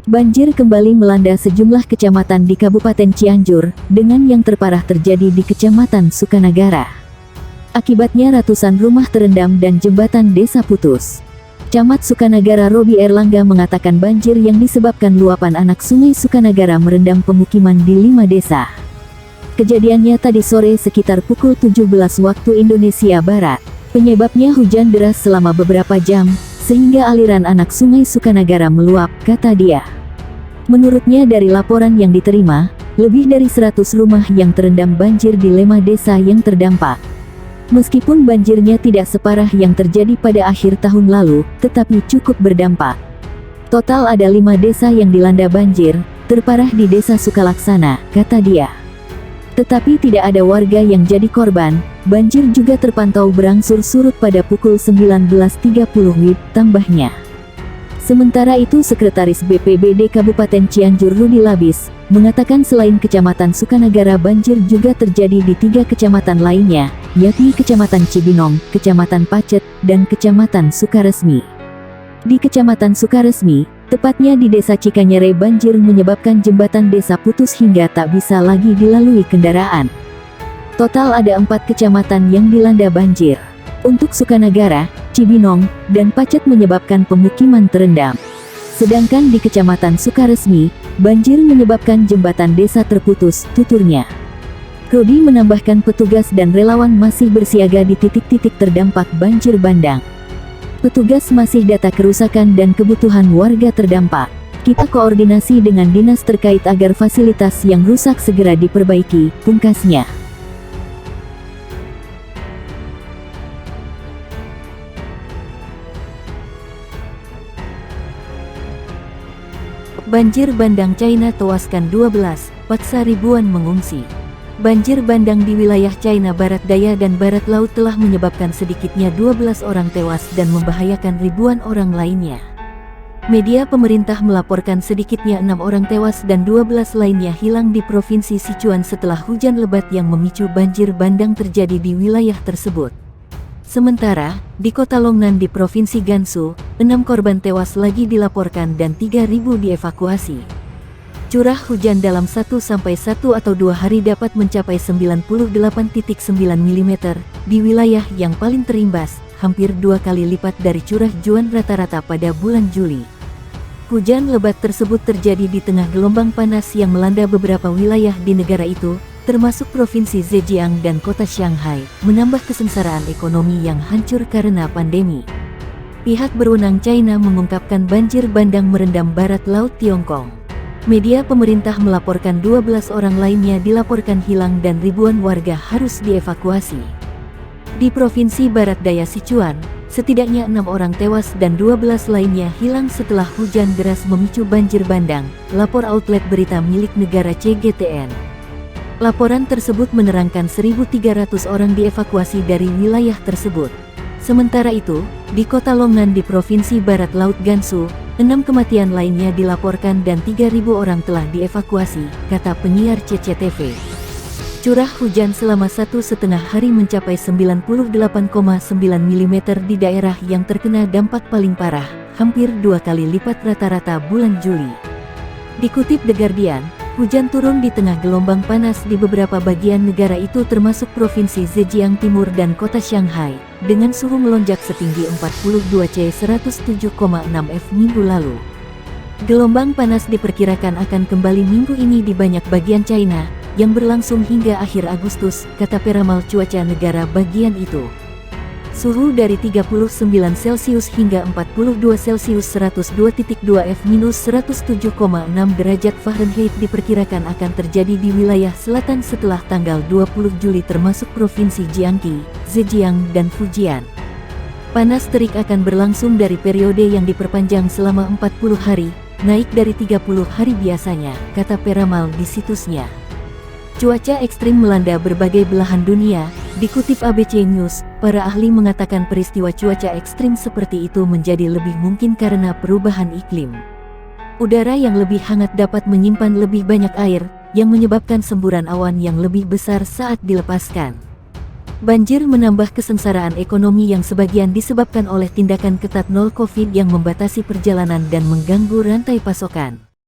Banjir kembali melanda sejumlah kecamatan di Kabupaten Cianjur, dengan yang terparah terjadi di Kecamatan Sukanagara. Akibatnya ratusan rumah terendam dan jembatan desa putus. Camat Sukanagara Robi Erlangga mengatakan banjir yang disebabkan luapan anak sungai Sukanagara merendam pemukiman di 5 desa. Kejadiannya tadi sore sekitar pukul 17 waktu Indonesia Barat. Penyebabnya hujan deras selama beberapa jam, sehingga aliran anak sungai Sukanagara meluap, kata dia. Menurutnya dari laporan yang diterima, lebih dari 100 rumah yang terendam banjir di 5 desa yang terdampak. Meskipun banjirnya tidak separah yang terjadi pada akhir tahun lalu, tetapi cukup berdampak. Total ada 5 desa yang dilanda banjir, terparah di Desa Sukalaksana, kata dia. Tetapi tidak ada warga yang jadi korban. Banjir juga terpantau berangsur surut pada pukul 19.30 WIB, tambahnya. Sementara itu Sekretaris BPBD Kabupaten Cianjur Rudi Labis, mengatakan selain Kecamatan Sukanagara banjir juga terjadi di 3 kecamatan lainnya, yakni Kecamatan Cibinong, Kecamatan Pacet, dan Kecamatan Sukaresmi. Di Kecamatan Sukaresmi, tepatnya di Desa Cikanyere banjir menyebabkan jembatan desa putus hingga tak bisa lagi dilalui kendaraan. Total ada 4 kecamatan yang dilanda banjir. Untuk Sukanagara, Cibinong, dan Pacet menyebabkan pemukiman terendam. Sedangkan di Kecamatan Sukaresmi, banjir menyebabkan jembatan desa terputus, tuturnya. Rudi menambahkan petugas dan relawan masih bersiaga di titik-titik terdampak banjir bandang. Petugas masih data kerusakan dan kebutuhan warga terdampak. Kita koordinasi dengan dinas terkait agar fasilitas yang rusak segera diperbaiki, pungkasnya. Banjir bandang China tewaskan 12, paksa ribuan mengungsi. Banjir bandang di wilayah China Barat Daya dan Barat Laut telah menyebabkan sedikitnya 12 orang tewas dan membahayakan ribuan orang lainnya. Media pemerintah melaporkan sedikitnya 6 orang tewas dan 12 lainnya hilang di Provinsi Sichuan setelah hujan lebat yang memicu banjir bandang terjadi di wilayah tersebut. Sementara, di kota Longnan di Provinsi Gansu, 6 korban tewas lagi dilaporkan dan 3.000 dievakuasi. Curah hujan dalam 1 sampai 1 atau 2 hari dapat mencapai 98.9 mm di wilayah yang paling terimbas, hampir 2 kali lipat dari curah hujan rata-rata pada bulan Juli. Hujan lebat tersebut terjadi di tengah gelombang panas yang melanda beberapa wilayah di negara itu, termasuk Provinsi Zhejiang dan kota Shanghai, menambah kesengsaraan ekonomi yang hancur karena pandemi. Pihak berwenang China mengungkapkan banjir bandang merendam barat laut Tiongkok. Media pemerintah melaporkan 12 orang lainnya dilaporkan hilang dan ribuan warga harus dievakuasi. Di Provinsi Barat Daya Sichuan, setidaknya 6 orang tewas dan 12 lainnya hilang setelah hujan deras memicu banjir bandang, lapor outlet berita milik negara CGTN. Laporan tersebut menerangkan 1.300 orang dievakuasi dari wilayah tersebut. Sementara itu, di kota Longnan di Provinsi Barat Laut Gansu, 6 kematian lainnya dilaporkan dan 3.000 orang telah dievakuasi, kata penyiar CCTV. Curah hujan selama 1,5 hari mencapai 98,9 mm di daerah yang terkena dampak paling parah, hampir 2 kali lipat rata-rata bulan Juli. Dikutip The Guardian, hujan turun di tengah gelombang panas di beberapa bagian negara itu termasuk Provinsi Zhejiang Timur dan kota Shanghai, dengan suhu melonjak setinggi 42 C 107,6 F minggu lalu. Gelombang panas diperkirakan akan kembali minggu ini di banyak bagian China, yang berlangsung hingga akhir Agustus, kata peramal cuaca negara bagian itu. Suhu dari 39 Celcius hingga 42 Celcius 102.2 F minus 107,6 derajat Fahrenheit diperkirakan akan terjadi di wilayah selatan setelah tanggal 20 Juli termasuk Provinsi Jiangxi, Zhejiang, dan Fujian. Panas terik akan berlangsung dari periode yang diperpanjang selama 40 hari, naik dari 30 hari biasanya, kata peramal di situsnya. Cuaca ekstrim melanda berbagai belahan dunia. Dikutip ABC News, para ahli mengatakan peristiwa cuaca ekstrim seperti itu menjadi lebih mungkin karena perubahan iklim. Udara yang lebih hangat dapat menyimpan lebih banyak air, yang menyebabkan semburan awan yang lebih besar saat dilepaskan. Banjir menambah kesengsaraan ekonomi yang sebagian disebabkan oleh tindakan ketat nol Covid yang membatasi perjalanan dan mengganggu rantai pasokan.